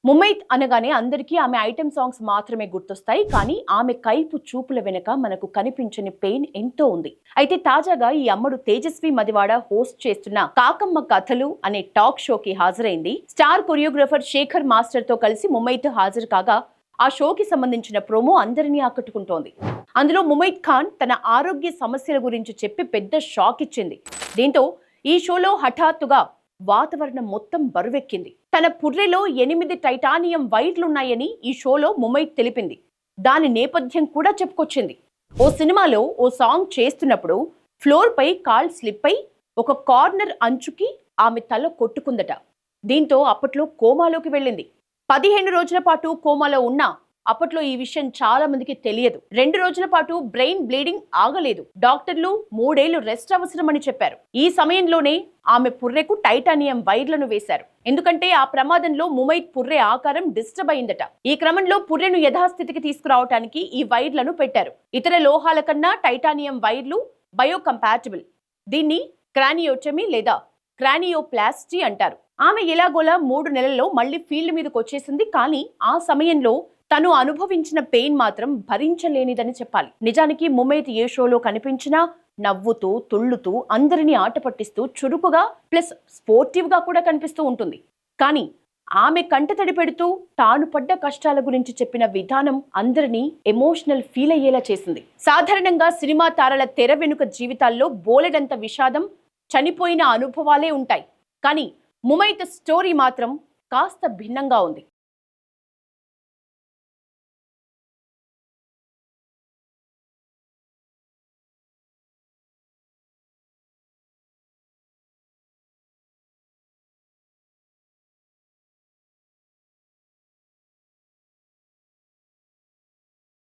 ముమైత్ అనగానే అందరికీ ఆమె ఐటెం సాంగ్స్ మాత్రమే గుర్తొస్తాయి. కానీ ఆమె కైపు చూపుల వెనుక మనకు కనిపించని పెయిన్ ఎంతో ఉంది. అయితే తాజాగా ఈ అమ్మడు తేజస్వి మదివాడ హోస్ట్ చేస్తున్న కాకమ్మ కథలు అనే టాక్ షోకి హాజరైంది. స్టార్ కొరియోగ్రాఫర్ శేఖర్ మాస్టర్ తో కలిసి ముమైత్ హాజరు కాగా ఆ షోకి సంబంధించిన ప్రోమో అందరినీ ఆకట్టుకుంటోంది. అందులో ముమైత్ ఖాన్ తన ఆరోగ్య సమస్యల గురించి చెప్పి పెద్ద షాక్ ఇచ్చింది. దీంతో ఈ షోలో హఠాత్తుగా వాతావరణం మొత్తం బరువెక్కింది. తన పుర్రెలో 8 టైటానియం వైర్లున్నాయని ఈ షోలో ముమైత్ తెలిపింది. దాని నేపథ్యం కూడా చెప్పుకొచ్చింది. ఓ సినిమాలో ఓ సాంగ్ చేస్తున్నప్పుడు ఫ్లోర్ పై కాల్ స్లిప్ అయి ఒక కార్నర్ అంచుకి ఆమె తల కొట్టుకుందట. దీంతో అప్పట్లో కోమాలోకి వెళ్ళింది. 15 రోజుల పాటు కోమాలో ఉన్నా అప్పట్లో ఈ విషయం చాలా మందికి తెలియదు. 2 రోజుల పాటు బ్రెయిన్ బ్లీడింగ్ ఆగలేదు. డాక్టర్లు 3 ఏళ్లు రెస్ట్ అవసరమని చెప్పారు. ఈ సమయంలోనే ఆమె పుర్రెకు టైటానియం వైర్లను వేశారు. ఎందుకంటే ఆ ప్రమాదంలో ముమైత్ పుర్రె ఆకారం డిస్టర్బ్ అయిందట. ఈ క్రమంలో పుర్రెను యథాస్థితికి తీసుకురావడానికి ఈ వైర్లను పెట్టారు. ఇతర లోహాల కన్నా టైటానియం వైర్లు బయోకంపాటిబుల్. దీన్ని క్రానియోటమీ లేదా క్రానియోప్లాస్టీ అంటారు. ఆమె ఎలాగోలా 3 నెలల్లో మళ్లీ ఫీల్డ్ మీదకి వచ్చేసింది. కానీ ఆ సమయంలో తను అనుభవించిన పెయిన్ మాత్రం భరించలేనిదని చెప్పాలి. నిజానికి ముమైత్ ఏ షోలో కనిపించినా నవ్వుతూ తుళ్ళుతూ అందరినీ ఆట పట్టిస్తూ చురుకుగా ప్లస్ స్పోర్టివ్ గా కూడా కనిపిస్తూ ఉంటుంది. కానీ ఆమె కంటతడి పెడుతూ తాను పడ్డ కష్టాల గురించి చెప్పిన విధానం అందరినీ ఎమోషనల్ ఫీల్ అయ్యేలా చేసింది. సాధారణంగా సినిమా తారల తెర వెనుక జీవితాల్లో బోలెడంత విషాదం, చనిపోయిన అనుభవాలే ఉంటాయి. కానీ ముమైత్ స్టోరీ మాత్రం కాస్త భిన్నంగా ఉంది.